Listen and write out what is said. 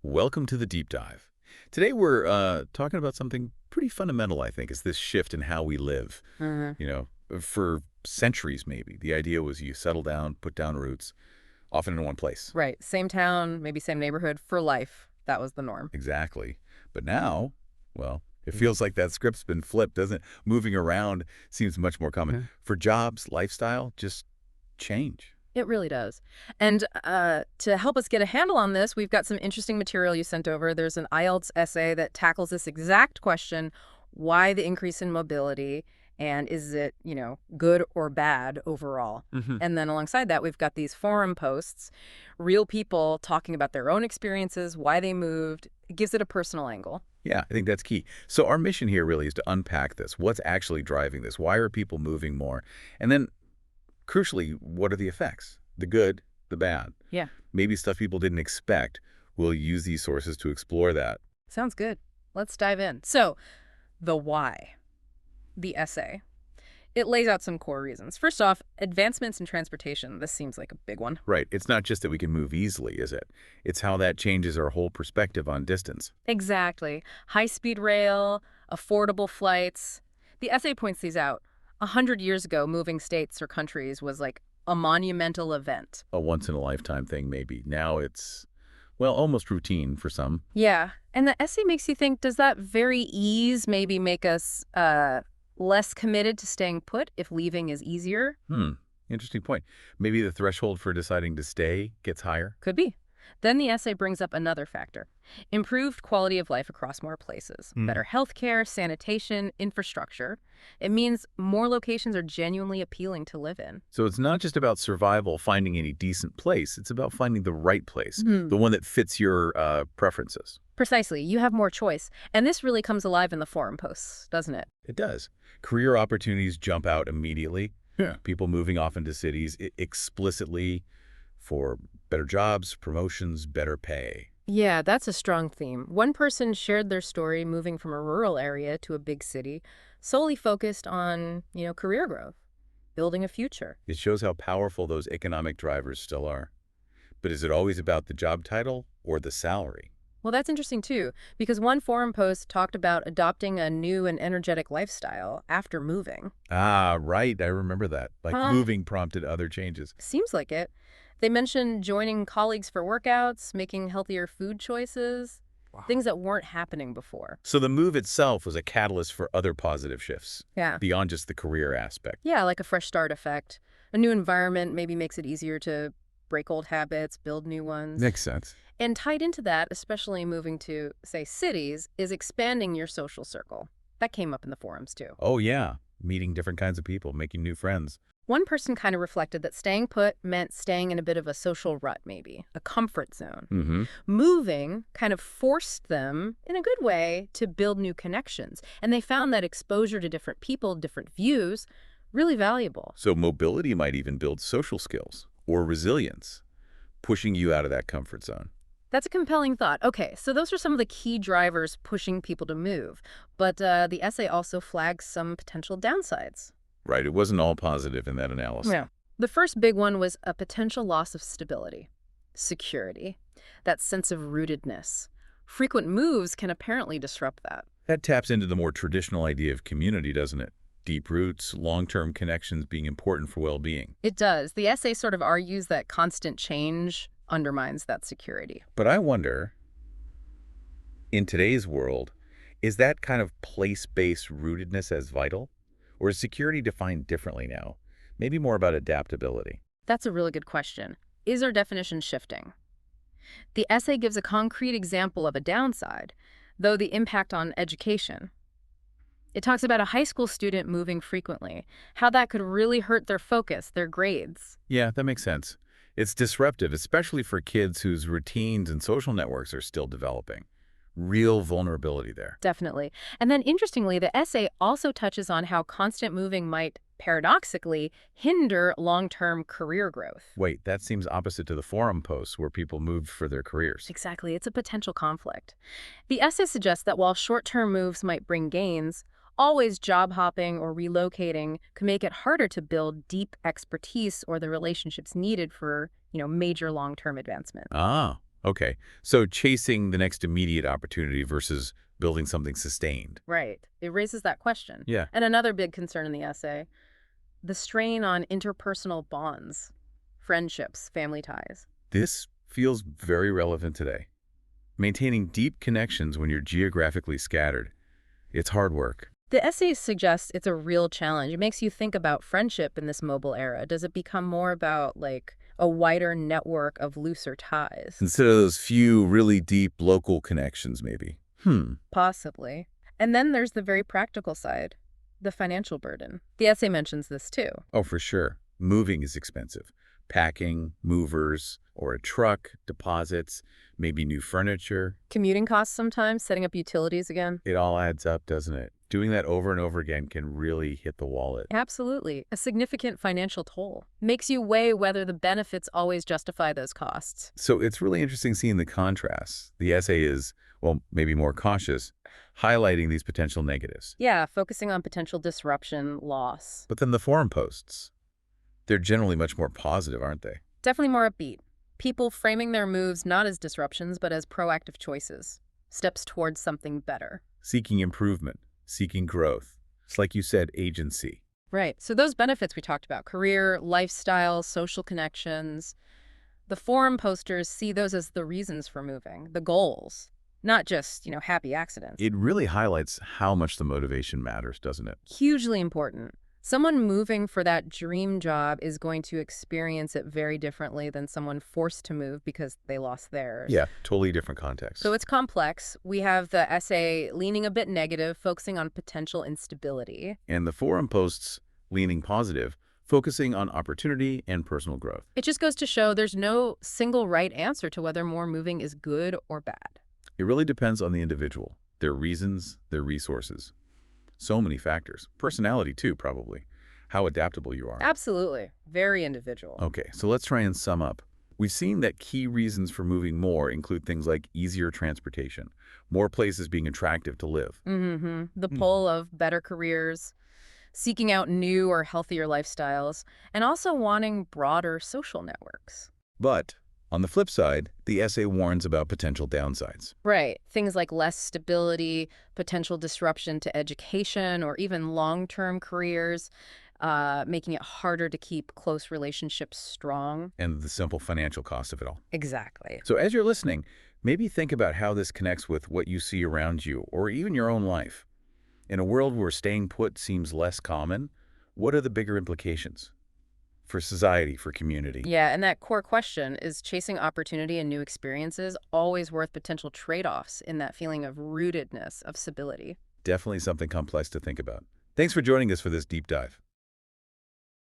Welcome to the deep dive. Today we're talking about something pretty fundamental, I think, is this shift in how we live. Mhm. You know, for centuries maybe, the idea was you settle down, put down roots, often in one place. Right. Same town, maybe same neighborhood for life. That was the norm. Exactly. But now, well, it feels like that script's been flipped, doesn't it? Moving around seems much more common. Yeah. For jobs, lifestyle, just change. It really does. And to help us get a handle on this, we've got some interesting material you sent over. There's an IELTS essay that tackles this exact question, why the increase in mobility, and is it, good or bad overall? Hmm. And then alongside that, we've got these forum posts, real people talking about their own experiences, why they moved. It gives it a personal angle. Yeah, I think that's key. So our mission here really is to unpack this. What's actually driving this? Why are people moving more? And then crucially, what are the effects? The good, the bad. Yeah. Maybe stuff people didn't expect. We'll use these sources to explore that. Sounds good. Let's dive in. So, the why, the essay. It lays out some core reasons. First off, advancements in transportation. This seems like a big one. Right. It's not just that we can move easily, is it? It's how that changes our whole perspective on distance. Exactly. High-speed rail, affordable flights. The essay points these out. 100 years ago, moving states or countries was like a monumental event. A once-in-a-lifetime thing, maybe. Now it's, well, almost routine for some. Yeah. And the essay makes you think, does that very ease maybe make us less committed to staying put if leaving is easier? Interesting point. Maybe the threshold for deciding to stay gets higher. Could be. Then the essay brings up another factor. Improved quality of life across more places. Hmm. Better healthcare, sanitation, infrastructure. It means more locations are genuinely appealing to live in. So it's not just about survival, finding any decent place. It's about finding the right place, Hmm. the one that fits your preferences. Precisely. You have more choice. And this really comes alive in the forum posts, doesn't it? It does. Career opportunities jump out immediately. Yeah. People moving off into cities explicitly for better jobs, promotions, better pay. Yeah, that's a strong theme. One person shared their story moving from a rural area to a big city, solely focused on, career growth, building a future. It shows how powerful those economic drivers still are. But is it always about the job title or the salary? Well, that's interesting too, because one forum post talked about adopting a new and energetic lifestyle after moving. Ah, right. I remember that. Like Huh? moving prompted other changes. Seems like it. They mentioned joining colleagues for workouts, making healthier food choices, Wow. things that weren't happening before. So the move itself was a catalyst for other positive shifts Yeah. beyond just the career aspect. Yeah, like a fresh start effect. A new environment maybe makes it easier to break old habits, build new ones. Makes sense. And tied into that, especially moving to, say, cities, is expanding your social circle. That came up in the forums too. Oh, yeah. Meeting different kinds of people, making new friends. One person kind of reflected that staying put meant staying in a bit of a social rut, maybe, a comfort zone. Mm-hmm. Moving kind of forced them, in a good way, to build new connections. And they found that exposure to different people, different views, really valuable. So mobility might even build social skills or resilience, pushing you out of that comfort zone. That's a compelling thought. Okay, so those are some of the key drivers pushing people to move. But the essay also flags some potential downsides. Right. It wasn't all positive in that analysis. Yeah. The first big one was a potential loss of stability, security, that sense of rootedness. Frequent moves can apparently disrupt that. That taps into the more traditional idea of community, doesn't it? Deep roots, long-term connections being important for well-being. It does. The essay sort of argues that constant change undermines that security. But I wonder, in today's world, is that kind of place-based rootedness as vital? Or is security defined differently now? Maybe more about adaptability. That's a really good question. Is our definition shifting? The essay gives a concrete example of a downside, though the impact on education. It talks about a high school student moving frequently, how that could really hurt their focus, their grades. Yeah, that makes sense. It's disruptive, especially for kids whose routines and social networks are still developing. Real vulnerability there. Definitely. And then interestingly, the essay also touches on how constant moving might, paradoxically, hinder long-term career growth. Wait, that seems opposite to the forum posts where people moved for their careers. Exactly. It's a potential conflict. The essay suggests that while short-term moves might bring gains, always job hopping or relocating can make it harder to build deep expertise or the relationships needed for, major long-term advancement. Ah, Okay, so chasing the next immediate opportunity versus building something sustained. Right. It raises that question. Yeah. And another big concern in the essay, the strain on interpersonal bonds, friendships, family ties. This feels very relevant today. Maintaining deep connections when you're geographically scattered, it's hard work. The essay suggests it's a real challenge. It makes you think about friendship in this mobile era. Does it become more about, like, a wider network of looser ties? Instead of those few really deep local connections, maybe. Possibly. And then there's the very practical side, the financial burden. The essay mentions this too. Oh, for sure. Moving is expensive. Packing, movers, or a truck, deposits, maybe new furniture. Commuting costs sometimes, setting up utilities again. It all adds up, doesn't it? Doing that over and over again can really hit the wallet. Absolutely. A significant financial toll. Makes you weigh whether the benefits always justify those costs. So it's really interesting seeing the contrasts. The essay is, well, maybe more cautious, highlighting these potential negatives. Yeah, focusing on potential disruption, loss. But then the forum posts, they're generally much more positive, aren't they? Definitely more upbeat. People framing their moves not as disruptions, but as proactive choices. Steps towards something better. Seeking improvement, seeking growth. It's like you said, agency. Right. So those benefits we talked about, career, lifestyle, social connections, the forum posters see those as the reasons for moving, the goals, not just, happy accidents. It really highlights how much the motivation matters, doesn't it? Hugely important. Someone moving for that dream job is going to experience it very differently than someone forced to move because they lost theirs. Yeah, totally different context. So it's complex. We have the essay leaning a bit negative, focusing on potential instability. And the forum posts leaning positive, focusing on opportunity and personal growth. It just goes to show there's no single right answer to whether more moving is good or bad. It really depends on the individual, their reasons, their resources. So many factors. Personality, too, probably. How adaptable you are. Absolutely. Very individual. Okay, so let's try and sum up. We've seen that key reasons for moving more include things like easier transportation, more places being attractive to live. The pull of better careers, seeking out new or healthier lifestyles, and also wanting broader social networks. But on the flip side, the essay warns about potential downsides. Right. Things like less stability, potential disruption to education, or even long-term careers, making it harder to keep close relationships strong. And the simple financial cost of it all. Exactly. So as you're listening, maybe think about how this connects with what you see around you, or even your own life. In a world where staying put seems less common, what are the bigger implications? For society, for community. Yeah, and that core question, is chasing opportunity and new experiences always worth potential trade-offs in that feeling of rootedness, of stability? Definitely something complex to think about. Thanks for joining us for this deep dive.